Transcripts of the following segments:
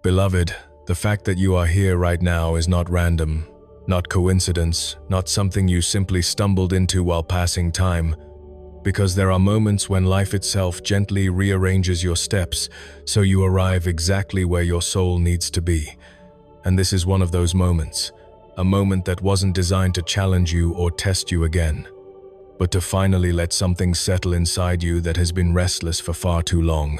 Beloved, the fact that you are here right now is not random, not coincidence, not something you simply stumbled into while passing time, because there are moments when life itself gently rearranges your steps so you arrive exactly where your soul needs to be. And this is one of those moments, a moment that wasn't designed to challenge you or test you again, but to finally let something settle inside you that has been restless for far too long.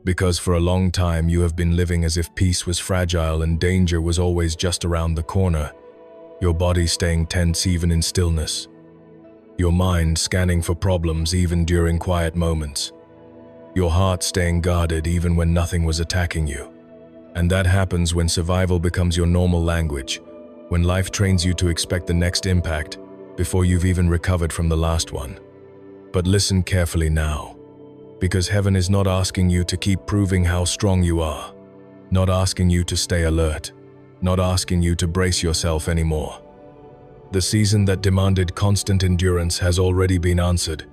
Because for a long time you have been living as if peace was fragile and danger was always just around the corner, your body staying tense even in stillness, your mind scanning for problems even during quiet moments, your heart staying guarded even when nothing was attacking you. And that happens when survival becomes your normal language, when life trains you to expect the next impact before you've even recovered from the last one. But listen carefully now, because heaven is not asking you to keep proving how strong you are, not asking you to stay alert, not asking you to brace yourself anymore. The season that demanded constant endurance has already been answered.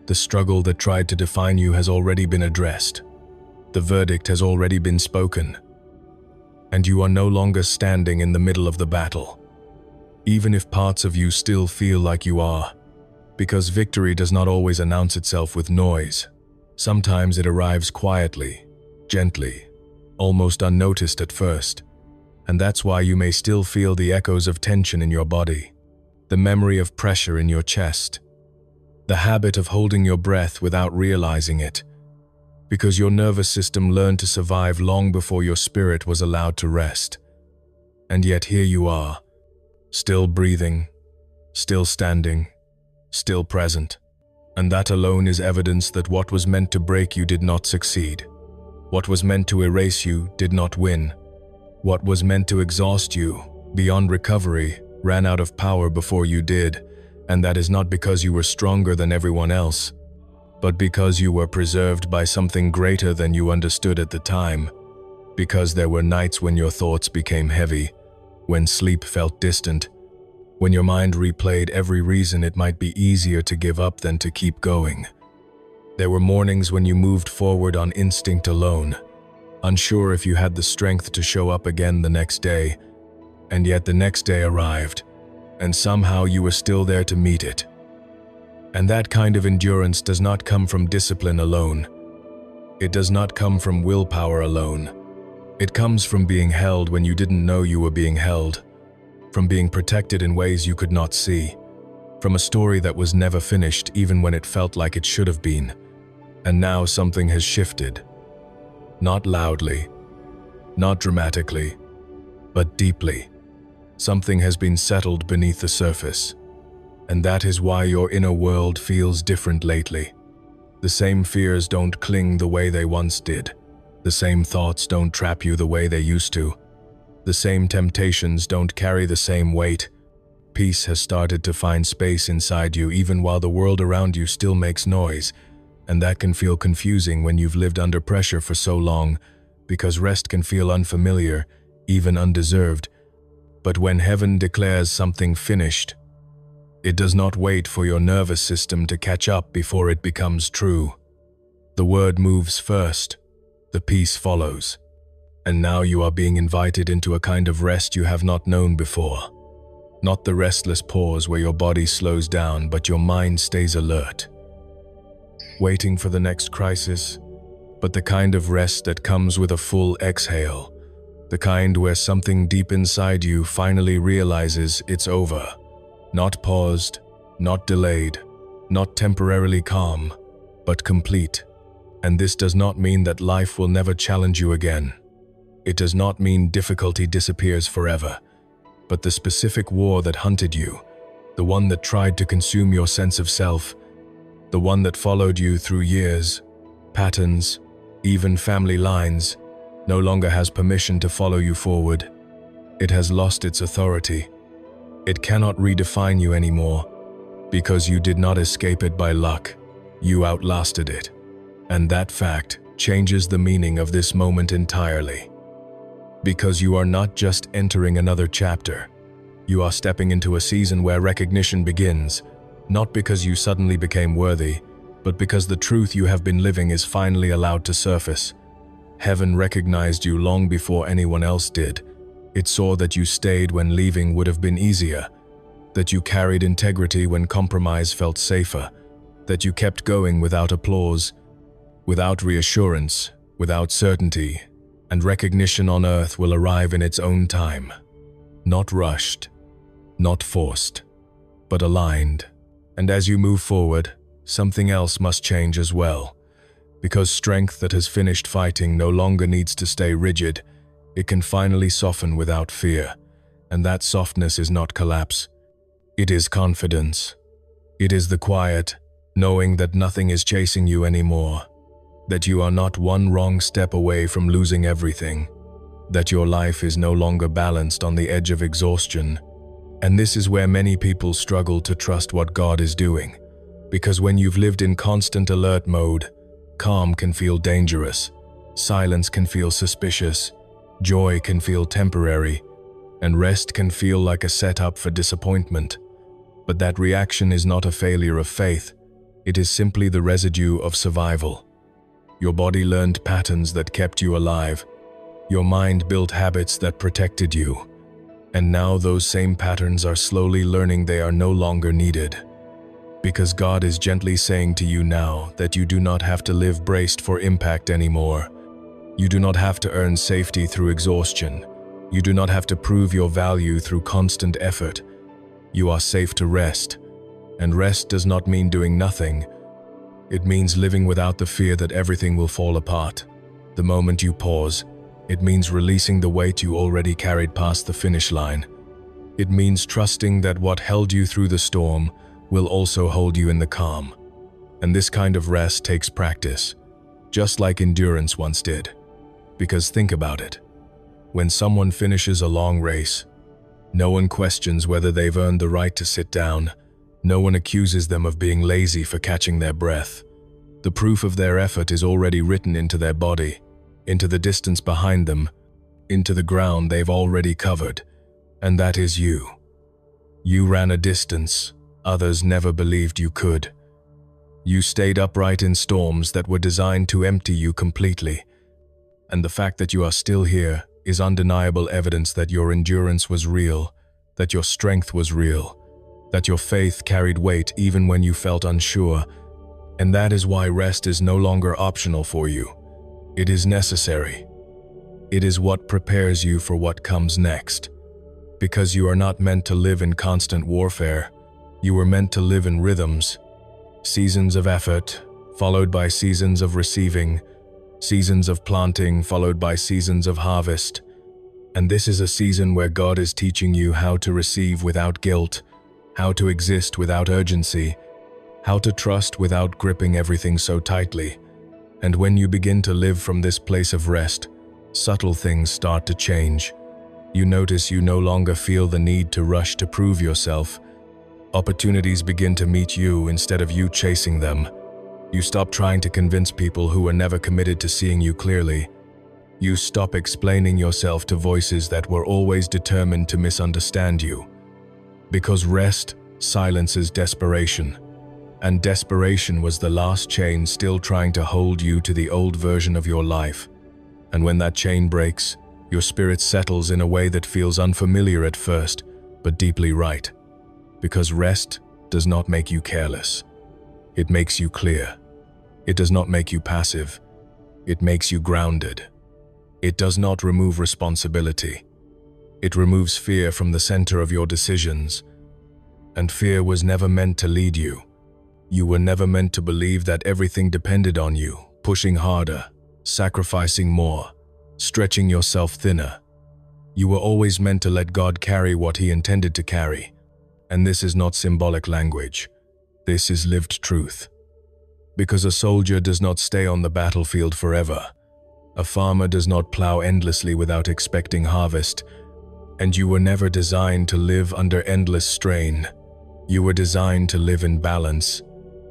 The struggle that tried to define you has already been addressed. The verdict has already been spoken. And you are no longer standing in the middle of the battle, even if parts of you still feel like you are, because victory does not always announce itself with noise. Sometimes it arrives quietly, gently, almost unnoticed at first. And that's why you may still feel the echoes of tension in your body, the memory of pressure in your chest, the habit of holding your breath without realizing it, because your nervous system learned to survive long before your spirit was allowed to rest. And yet here you are, still breathing, still standing, still present. And that alone is evidence that what was meant to break you did not succeed. What was meant to erase you did not win. What was meant to exhaust you, beyond recovery, ran out of power before you did, and that is not because you were stronger than everyone else, but because you were preserved by something greater than you understood at the time, because there were nights when your thoughts became heavy, when sleep felt distant, when your mind replayed every reason it might be easier to give up than to keep going. There were mornings when you moved forward on instinct alone, unsure if you had the strength to show up again the next day, and yet the next day arrived, and somehow you were still there to meet it. And that kind of endurance does not come from discipline alone. It does not come from willpower alone. It comes from being held when you didn't know you were being held, from being protected in ways you could not see, from a story that was never finished even when it felt like it should have been. And now something has shifted. Not loudly, not dramatically, but deeply. Something has been settled beneath the surface. And that is why your inner world feels different lately. The same fears don't cling the way they once did. The same thoughts don't trap you the way they used to. The same temptations don't carry the same weight. Peace has started to find space inside you even while the world around you still makes noise, and that can feel confusing when you've lived under pressure for so long, because rest can feel unfamiliar, even undeserved. But when heaven declares something finished, it does not wait for your nervous system to catch up before it becomes true. The word moves first, the peace follows. And now you are being invited into a kind of rest you have not known before. Not the restless pause where your body slows down, but your mind stays alert, waiting for the next crisis, but the kind of rest that comes with a full exhale, the kind where something deep inside you finally realizes it's over. Not paused, not delayed, not temporarily calm, but complete. And this does not mean that life will never challenge you again. It does not mean difficulty disappears forever, but the specific war that hunted you, the one that tried to consume your sense of self, the one that followed you through years, patterns, even family lines, no longer has permission to follow you forward. It has lost its authority. It cannot redefine you anymore, because you did not escape it by luck. You outlasted it. And that fact changes the meaning of this moment entirely. Because you are not just entering another chapter. You are stepping into a season where recognition begins, not because you suddenly became worthy, but because the truth you have been living is finally allowed to surface. Heaven recognized you long before anyone else did. It saw that you stayed when leaving would have been easier, that you carried integrity when compromise felt safer, that you kept going without applause, without reassurance, without certainty, and recognition on earth will arrive in its own time. Not rushed, not forced, but aligned. And as you move forward, something else must change as well. Because strength that has finished fighting no longer needs to stay rigid, it can finally soften without fear. And that softness is not collapse. It is confidence. It is the quiet, knowing that nothing is chasing you anymore, that you are not one wrong step away from losing everything, that your life is no longer balanced on the edge of exhaustion. And this is where many people struggle to trust what God is doing. Because when you've lived in constant alert mode, calm can feel dangerous, silence can feel suspicious, joy can feel temporary, and rest can feel like a setup for disappointment. But that reaction is not a failure of faith, it is simply the residue of survival. Your body learned patterns that kept you alive. Your mind built habits that protected you. And now those same patterns are slowly learning they are no longer needed. Because God is gently saying to you now that you do not have to live braced for impact anymore. You do not have to earn safety through exhaustion. You do not have to prove your value through constant effort. You are safe to rest. And rest does not mean doing nothing. It means living without the fear that everything will fall apart. The moment you pause, it means releasing the weight you already carried past the finish line. It means trusting that what held you through the storm will also hold you in the calm. And this kind of rest takes practice, just like endurance once did. Because think about it. When someone finishes a long race, no one questions whether they've earned the right to sit down. No one accuses them of being lazy for catching their breath. The proof of their effort is already written into their body, into the distance behind them, into the ground they've already covered. And that is you. You ran a distance others never believed you could. You stayed upright in storms that were designed to empty you completely. And the fact that you are still here is undeniable evidence that your endurance was real, that your strength was real, that your faith carried weight even when you felt unsure. And that is why rest is no longer optional for you. It is necessary. It is what prepares you for what comes next. Because you are not meant to live in constant warfare. You were meant to live in rhythms. Seasons of effort, followed by seasons of receiving. Seasons of planting, followed by seasons of harvest. And this is a season where God is teaching you how to receive without guilt, how to exist without urgency, how to trust without gripping everything so tightly. And when you begin to live from this place of rest, subtle things start to change. You notice you no longer feel the need to rush to prove yourself. Opportunities begin to meet you instead of you chasing them. You stop trying to convince people who were never committed to seeing you clearly. You stop explaining yourself to voices that were always determined to misunderstand you. Because rest silences desperation. And desperation was the last chain still trying to hold you to the old version of your life. And when that chain breaks, your spirit settles in a way that feels unfamiliar at first, but deeply right. Because rest does not make you careless. It makes you clear. It does not make you passive. It makes you grounded. It does not remove responsibility. It removes fear from the center of your decisions. And fear was never meant to lead you. You were never meant to believe that everything depended on you, pushing harder, sacrificing more, stretching yourself thinner. You were always meant to let God carry what He intended to carry. And this is not symbolic language. This is lived truth. Because a soldier does not stay on the battlefield forever. A farmer does not plow endlessly without expecting harvest. And you were never designed to live under endless strain. You were designed to live in balance.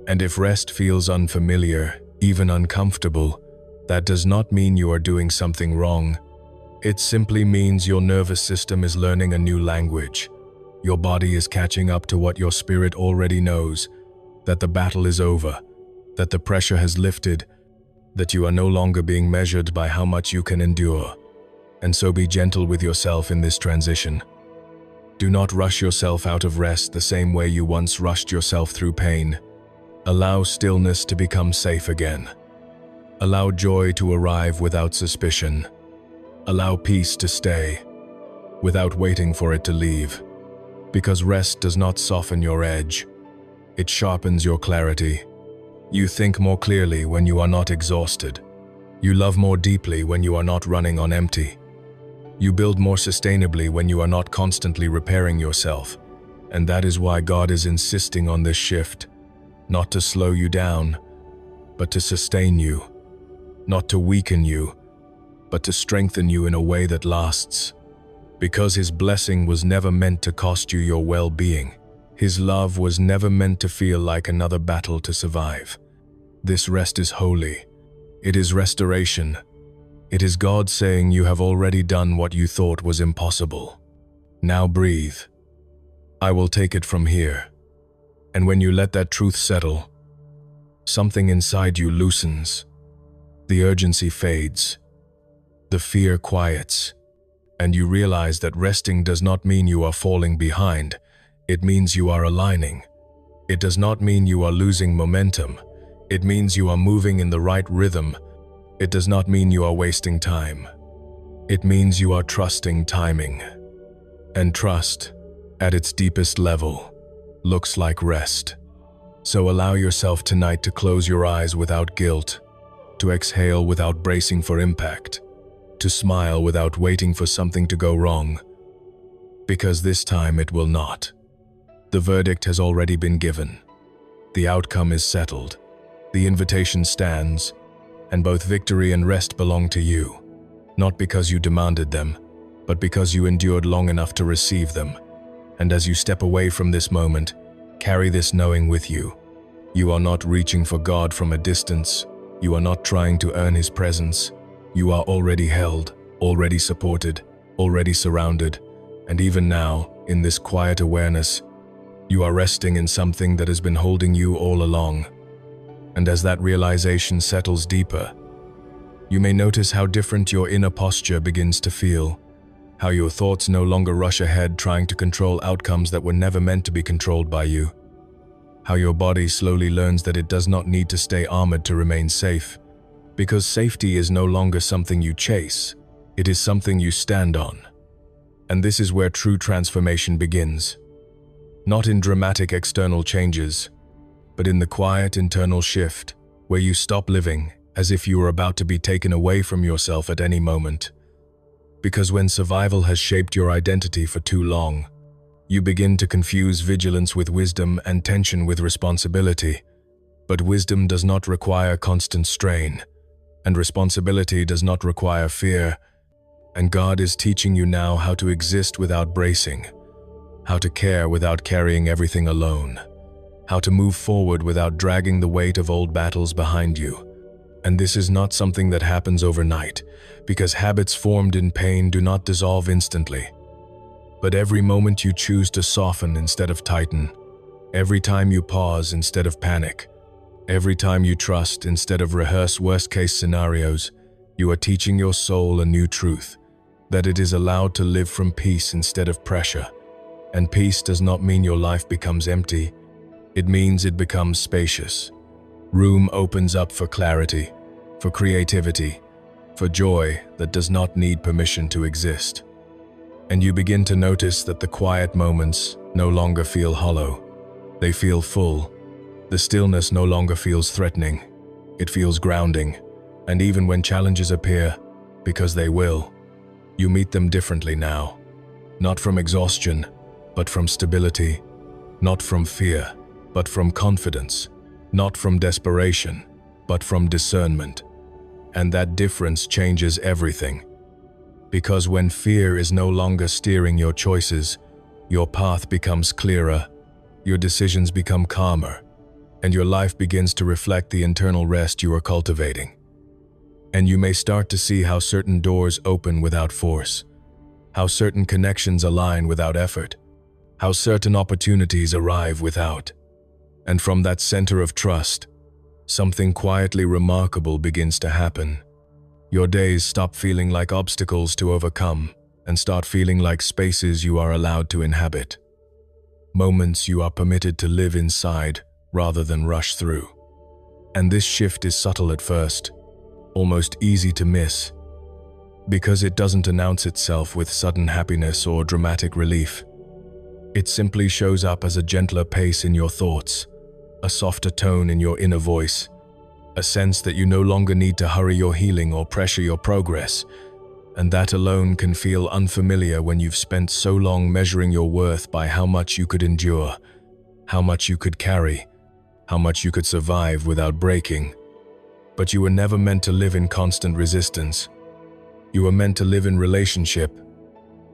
And if rest feels unfamiliar, even uncomfortable, that does not mean you are doing something wrong. It simply means your nervous system is learning a new language. Your body is catching up to what your spirit already knows, that the battle is over, that the pressure has lifted, that you are no longer being measured by how much you can endure. And so be gentle with yourself in this transition. Do not rush yourself out of rest the same way you once rushed yourself through pain. Allow stillness to become safe again. Allow joy to arrive without suspicion. Allow peace to stay, without waiting for it to leave. Because rest does not soften your edge. It sharpens your clarity. You think more clearly when you are not exhausted. You love more deeply when you are not running on empty. You build more sustainably when you are not constantly repairing yourself. And that is why God is insisting on this shift. Not to slow you down, but to sustain you. Not to weaken you, but to strengthen you in a way that lasts. Because His blessing was never meant to cost you your well-being. His love was never meant to feel like another battle to survive. This rest is holy. It is restoration. It is God saying you have already done what you thought was impossible. Now breathe. I will take it from here. And when you let that truth settle, something inside you loosens. The urgency fades. The fear quiets. And you realize that resting does not mean you are falling behind. It means you are aligning. It does not mean you are losing momentum. It means you are moving in the right rhythm. It does not mean you are wasting time. It means you are trusting timing. And trust, at its deepest level, looks like rest. So allow yourself tonight to close your eyes without guilt, to exhale without bracing for impact, to smile without waiting for something to go wrong. Because this time it will not. The verdict has already been given. The outcome is settled. The invitation stands, and both victory and rest belong to you. Not because you demanded them, but because you endured long enough to receive them. And as you step away from this moment, carry this knowing with you. You are not reaching for God from a distance. You are not trying to earn His presence. You are already held, already supported, already surrounded. And even now, in this quiet awareness, you are resting in something that has been holding you all along. And as that realization settles deeper, you may notice how different your inner posture begins to feel. How your thoughts no longer rush ahead trying to control outcomes that were never meant to be controlled by you. How your body slowly learns that it does not need to stay armored to remain safe. Because safety is no longer something you chase, it is something you stand on. And this is where true transformation begins. Not in dramatic external changes, but in the quiet internal shift, where you stop living as if you were about to be taken away from yourself at any moment. Because when survival has shaped your identity for too long, you begin to confuse vigilance with wisdom and tension with responsibility. But wisdom does not require constant strain, and responsibility does not require fear. And God is teaching you now how to exist without bracing, how to care without carrying everything alone, how to move forward without dragging the weight of old battles behind you. And this is not something that happens overnight, because habits formed in pain do not dissolve instantly. But every moment you choose to soften instead of tighten, every time you pause instead of panic, every time you trust instead of rehearse worst-case scenarios, you are teaching your soul a new truth, that it is allowed to live from peace instead of pressure. And peace does not mean your life becomes empty, it means it becomes spacious. Room opens up for clarity, for creativity, for joy that does not need permission to exist. And you begin to notice that the quiet moments no longer feel hollow. They feel full. The stillness no longer feels threatening. It feels grounding. And even when challenges appear, because they will, you meet them differently now. Not from exhaustion, but from stability. Not from fear, but from confidence. Not from desperation, but from discernment. And that difference changes everything. Because when fear is no longer steering your choices, your path becomes clearer, your decisions become calmer, and your life begins to reflect the internal rest you are cultivating. And you may start to see how certain doors open without force, how certain connections align without effort, how certain opportunities arrive without. And from that center of trust, something quietly remarkable begins to happen. Your days stop feeling like obstacles to overcome and start feeling like spaces you are allowed to inhabit. Moments you are permitted to live inside rather than rush through. And this shift is subtle at first, almost easy to miss, because it doesn't announce itself with sudden happiness or dramatic relief. It simply shows up as a gentler pace in your thoughts, a softer tone in your inner voice, a sense that you no longer need to hurry your healing or pressure your progress, and that alone can feel unfamiliar when you've spent so long measuring your worth by how much you could endure, how much you could carry, how much you could survive without breaking. But you were never meant to live in constant resistance. You were meant to live in relationship,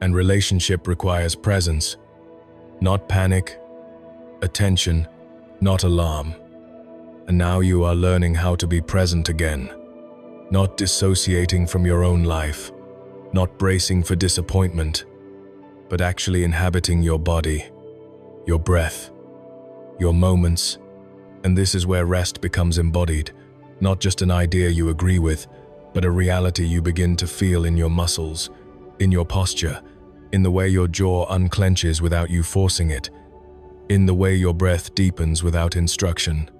and relationship requires presence, not panic, attention, not alarm. And now you are learning how to be present again, not dissociating from your own life, not bracing for disappointment, but actually inhabiting your body, your breath, your moments. And this is where rest becomes embodied, not just an idea you agree with, but a reality you begin to feel in your muscles, in your posture, in the way your jaw unclenches without you forcing it, in the way your breath deepens without instruction,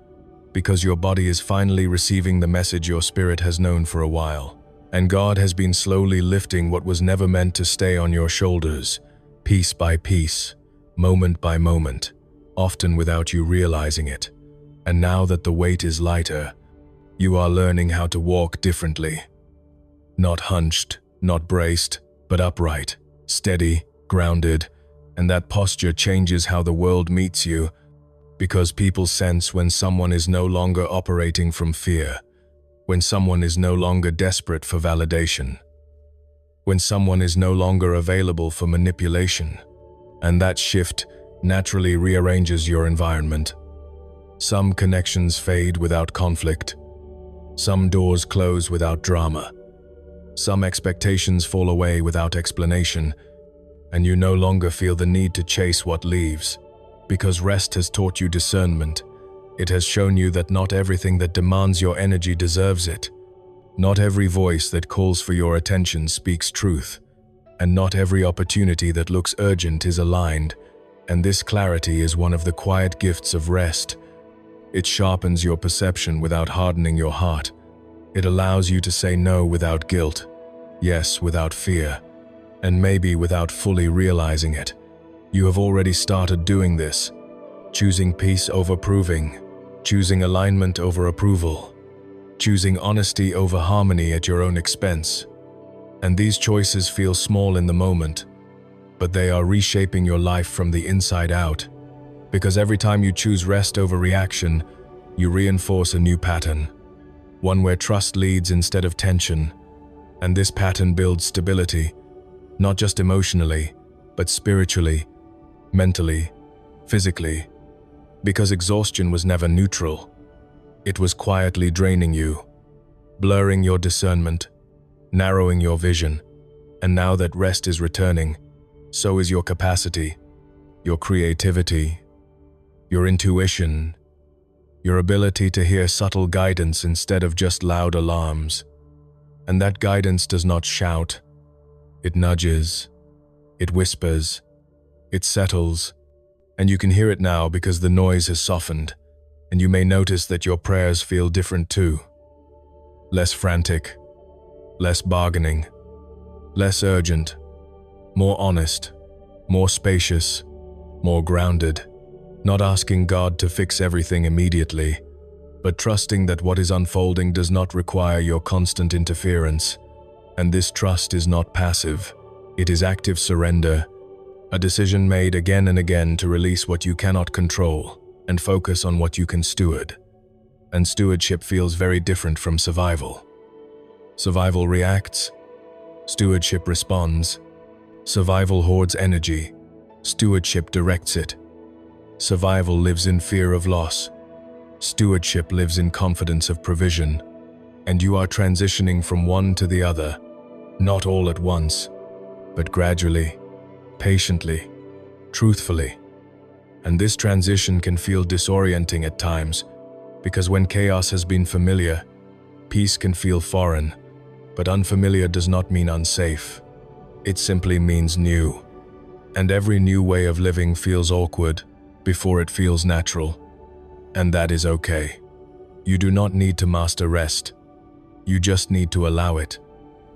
because your body is finally receiving the message your spirit has known for a while. And God has been slowly lifting what was never meant to stay on your shoulders, piece by piece, moment by moment, often without you realizing it. And now that the weight is lighter, you are learning how to walk differently. Not hunched, not braced, but upright, steady, grounded, and that posture changes how the world meets you, because people sense when someone is no longer operating from fear, when someone is no longer desperate for validation, when someone is no longer available for manipulation, and that shift naturally rearranges your environment. Some connections fade without conflict, some doors close without drama, some expectations fall away without explanation, and you no longer feel the need to chase what leaves, because rest has taught you discernment. It has shown you that not everything that demands your energy deserves it. Not every voice that calls for your attention speaks truth, and not every opportunity that looks urgent is aligned, and this clarity is one of the quiet gifts of rest. It sharpens your perception without hardening your heart. It allows you to say no without guilt, yes without fear, and maybe without fully realizing it. You have already started doing this, choosing peace over proving, choosing alignment over approval, choosing honesty over harmony at your own expense. And these choices feel small in the moment, but they are reshaping your life from the inside out. Because every time you choose rest over reaction, you reinforce a new pattern, one where trust leads instead of tension. And this pattern builds stability, not just emotionally, but spiritually, mentally, physically. Because exhaustion was never neutral. It was quietly draining you, blurring your discernment, narrowing your vision. And now that rest is returning, so is your capacity, your creativity, your intuition, your ability to hear subtle guidance instead of just loud alarms. And that guidance does not shout. It nudges, it whispers, it settles, and you can hear it now because the noise has softened, and you may notice that your prayers feel different too. Less frantic, less bargaining, less urgent, more honest, more spacious, more grounded. Not asking God to fix everything immediately, but trusting that what is unfolding does not require your constant interference. And this trust is not passive, it is active surrender, a decision made again and again to release what you cannot control and focus on what you can steward. And stewardship feels very different from survival. Survival reacts, stewardship responds. Survival hoards energy, stewardship directs it. Survival lives in fear of loss. Stewardship lives in confidence of provision. And you are transitioning from one to the other, not all at once, but gradually, patiently, truthfully. And this transition can feel disorienting at times, Because when chaos has been familiar, peace can feel foreign, but unfamiliar does not mean unsafe. It simply means new. And every new way of living feels awkward before it feels natural. And that is okay. You do not need to master rest. You just need to allow it.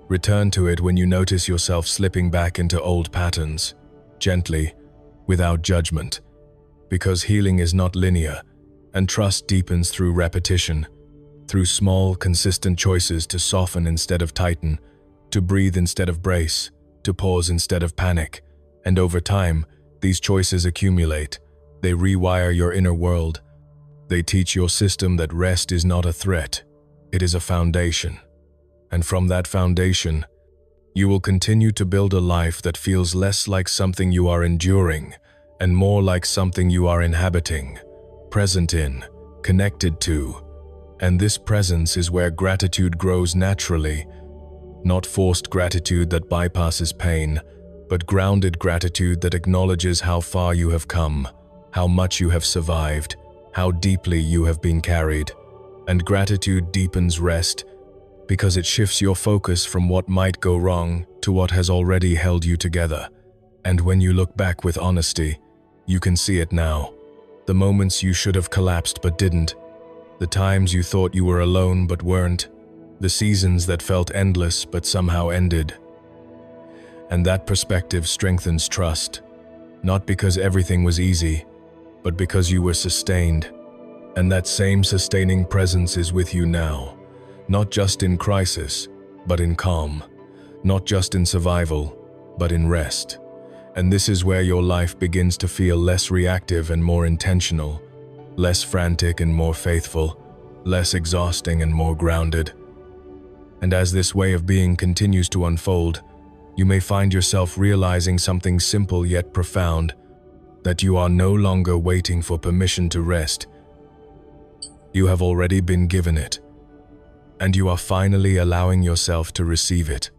Return to it when you notice yourself slipping back into old patterns, gently, without judgment. Because healing is not linear, and trust deepens through repetition, through small, consistent choices to soften instead of tighten, to breathe instead of brace, to pause instead of panic. And over time, these choices accumulate. They rewire your inner world. They teach your system that rest is not a threat, it is a foundation. And from that foundation, you will continue to build a life that feels less like something you are enduring and more like something you are inhabiting, present in, connected to. And this presence is where gratitude grows naturally, not forced gratitude that bypasses pain, but grounded gratitude that acknowledges how far you have come, how much you have survived, how deeply you have been carried. And gratitude deepens rest because it shifts your focus from what might go wrong to what has already held you together. And when you look back with honesty, you can see it now. The moments you should have collapsed but didn't. The times you thought you were alone but weren't. The seasons that felt endless but somehow ended. And that perspective strengthens trust, not because everything was easy, but because you were sustained. And that same sustaining presence is with you now, not just in crisis, but in calm, not just in survival, but in rest. And this is where your life begins to feel less reactive and more intentional, less frantic and more faithful, less exhausting and more grounded. And as this way of being continues to unfold, you may find yourself realizing something simple yet profound, that you are no longer waiting for permission to rest. You have already been given it, and you are finally allowing yourself to receive it.